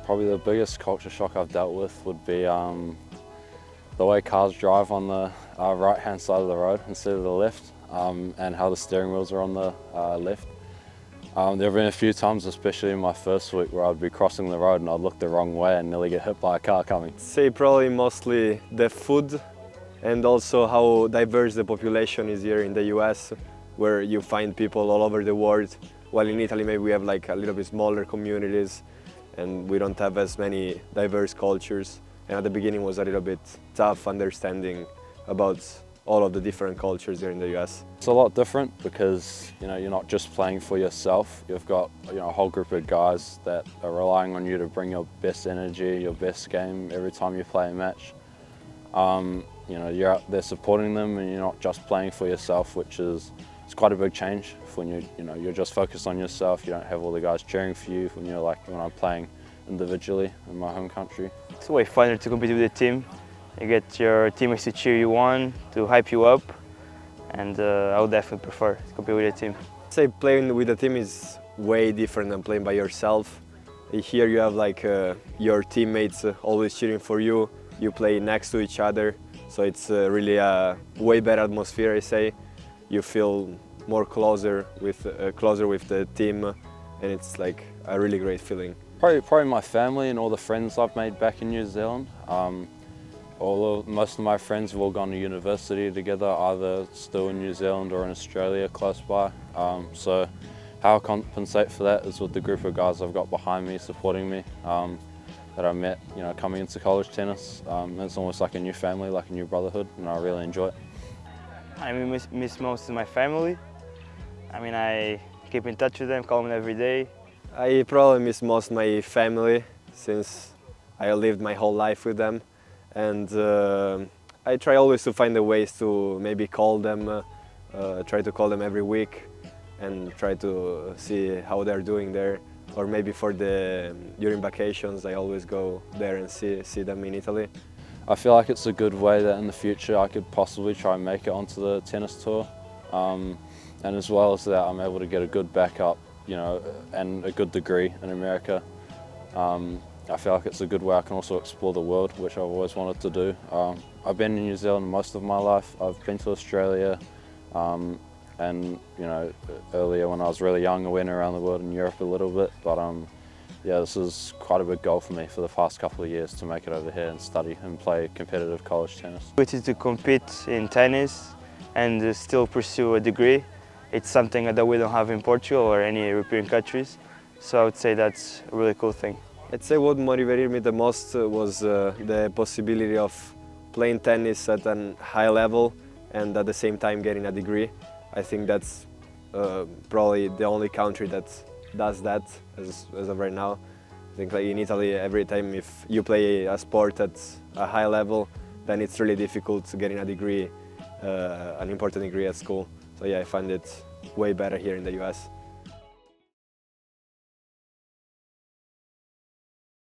Probably the biggest culture shock I've dealt with would be the way cars drive on the right-hand side of the road instead of the left, and how the steering wheels are on the left. There have been a few times, especially in my first week, where I'd be crossing the road and I'd look the wrong way and nearly get hit by a car coming. I'd say probably mostly the food, and also how diverse the population is here in the US, where you find people all over the world, while in Italy maybe we have like a little bit smaller communities and we don't have as many diverse cultures. And at the beginning was a little bit tough understanding about all of the different cultures here in the US. It's a lot different because you're not just playing for yourself. You've got a whole group of guys that are relying on you to bring your best energy, your best game every time you play a match. You're out there supporting them, and you're not just playing for yourself, which is it's quite a big change when you're just focused on yourself. You don't have all the guys cheering for you when when I'm playing individually in my home country. It's way funner to compete with a team. You get your teammates to cheer you on, to hype you up, and I would definitely prefer to compete with a team. I'd say playing with a team is way different than playing by yourself. Here you have like your teammates always cheering for you. You play next to each other, so it's really a way better atmosphere, I say. You feel more closer with the team, and it's like a really great feeling. Probably my family and all the friends I've made back in New Zealand. Most of my friends have all gone to university together, either still in New Zealand or in Australia close by. So how I compensate for that is with the group of guys I've got behind me, supporting me, that I met coming into college tennis. It's almost like a new family, like a new brotherhood, and I really enjoy it. I miss most of my family. I keep in touch with them, call them every day. I probably miss most my family, since I lived my whole life with them, and I try always to find the ways to maybe call them, try to call them every week and try to see how they're doing there, or maybe during vacations I always go there and see them in Italy. I feel like it's a good way that in the future I could possibly try and make it onto the tennis tour, and as well as that I'm able to get a good backup, and a good degree in America. I feel like it's a good way I can also explore the world, which I've always wanted to do. I've been in New Zealand most of my life. I've been to Australia, and earlier when I was really young I went around the world in Europe a little bit, but yeah, this is quite a big goal for me for the past couple of years, to make it over here and study and play competitive college tennis. Which is to compete in tennis and still pursue a degree. It's something that we don't have in Portugal or any European countries, so I would say that's a really cool thing. I'd say what motivated me the most was the possibility of playing tennis at a high level and at the same time getting a degree. I think that's probably the only country that does that as of right now. I think like in Italy, every time if you play a sport at a high level, then it's really difficult to get a degree, an important degree at school. So yeah, I find it way better here in the US.